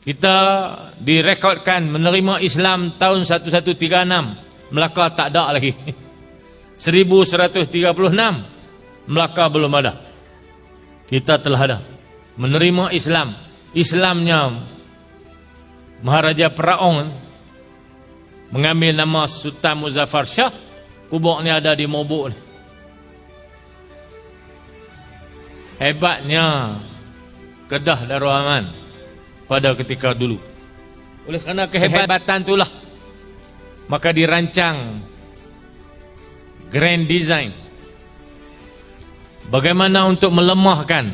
Kita direkodkan menerima Islam tahun 1136. Melaka tak ada lagi. 1136 Melaka belum ada. Kita telah ada menerima Islam. Islamnya Maharaja Peraong mengambil nama Sultan Muzaffar Shah. Kuburnya ada di Mobuk ni. Hebatnya Kedah Darul Aman pada ketika dulu. Oleh kerana kehebatan itulah maka dirancang grand design bagaimana untuk melemahkan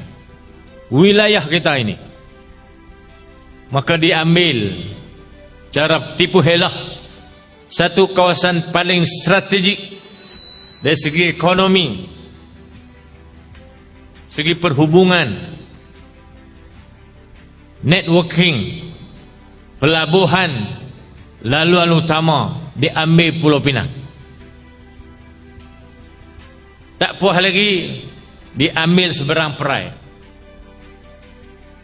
wilayah kita ini. Maka diambil cara tipu helah satu kawasan paling strategik dari segi ekonomi, segi perhubungan, networking, pelabuhan, laluan utama, diambil Pulau Pinang. Tak puas lagi, diambil seberang perai.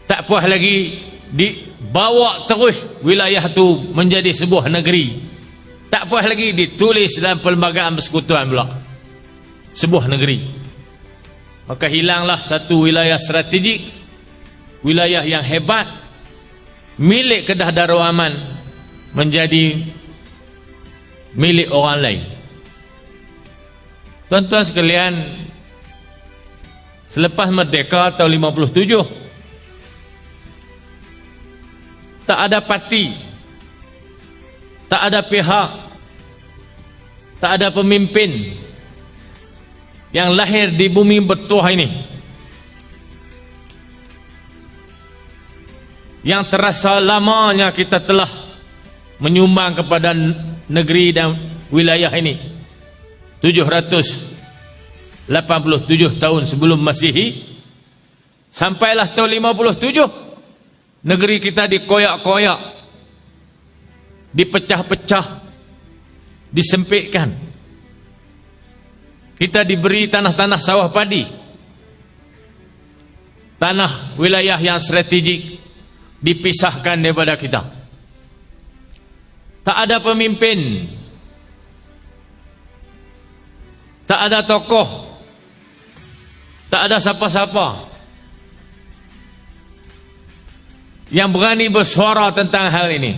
Tak puas lagi, dibawa terus wilayah itu menjadi sebuah negeri. Tak puas lagi, ditulis dalam Perlembagaan Persekutuan pula, sebuah negeri. Maka hilanglah satu wilayah strategik, wilayah yang hebat, milik Kedah Darul Aman, menjadi milik orang lain. Tuan-tuan sekalian, selepas merdeka tahun 57, tak ada parti, tak ada pihak, tak ada pemimpin yang lahir di bumi bertuah ini yang terasa lamanya kita telah menyumbang kepada negeri dan wilayah ini. 787 tahun sebelum Masihi, sampailah tahun 57 negeri kita dikoyak-koyak, dipecah-pecah, disempitkan. Kita diberi tanah-tanah sawah padi, tanah wilayah yang strategik dipisahkan daripada kita. Tak ada pemimpin, tak ada tokoh, tak ada siapa-siapa yang berani bersuara tentang hal ini,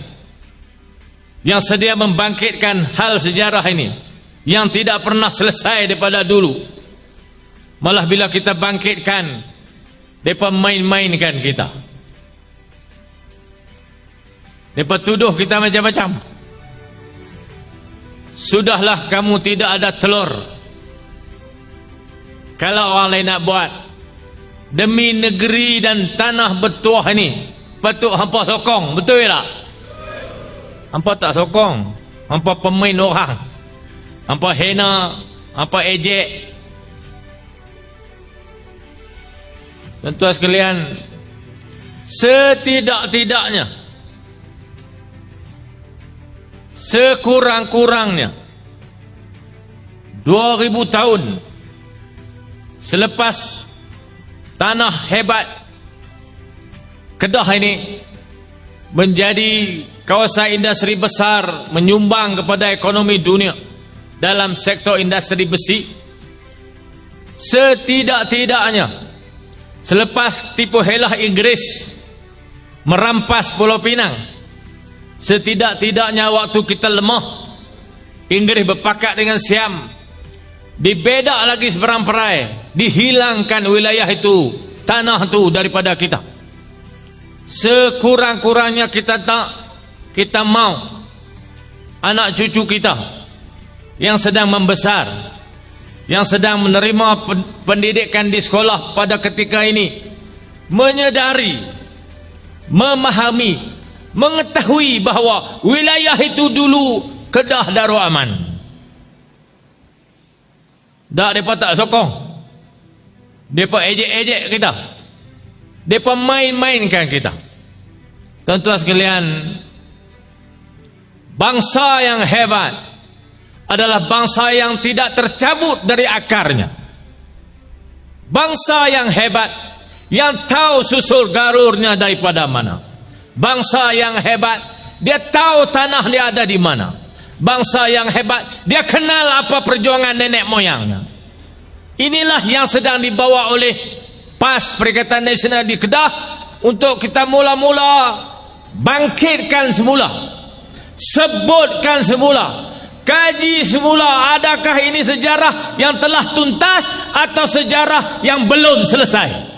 yang sedia membangkitkan hal sejarah ini yang tidak pernah selesai daripada dulu. Malah bila kita bangkitkan, mereka main-mainkan kita, mereka tuduh kita macam-macam. Sudahlah, kamu tidak ada telur. Kalau orang lain nak buat demi negeri dan tanah bertuah ini, patut hampa sokong, betul tak? Hampa tak sokong, hampa pemain orang, hampa hina, hampa ejek. Tuan-tuan sekalian, setidak-tidaknya, sekurang-kurangnya 2000 tahun selepas tanah hebat Kedah ini menjadi kawasan industri besar, menyumbang kepada ekonomi dunia dalam sektor industri besi, setidak-tidaknya selepas tipu helah Inggris merampas Pulau Pinang, setidak-tidaknya waktu kita lemah, Inggris berpakat dengan Siam, dibedak lagi seberang perai, dihilangkan wilayah itu, tanah itu daripada kita. Sekurang-kurangnya kita mau anak cucu kita yang sedang membesar, yang sedang menerima pendidikan di sekolah pada ketika ini, menyedari, memahami, mengetahui bahawa wilayah itu dulu Kedah Darul Aman. Mereka tak sokong, mereka ejek-ejek kita, mereka main-mainkan kita. Tuan-tuan sekalian, bangsa yang hebat adalah bangsa yang tidak tercabut dari akarnya. Bangsa yang hebat yang tahu susul garurnya daripada mana. Bangsa yang hebat, dia tahu tanah dia ada di mana. Bangsa yang hebat, dia kenal apa perjuangan nenek moyangnya. Inilah yang sedang dibawa oleh PAS, Perikatan Nasional di Kedah, untuk kita mula-mula bangkitkan semula, sebutkan semula, kaji semula, adakah ini sejarah yang telah tuntas atau sejarah yang belum selesai.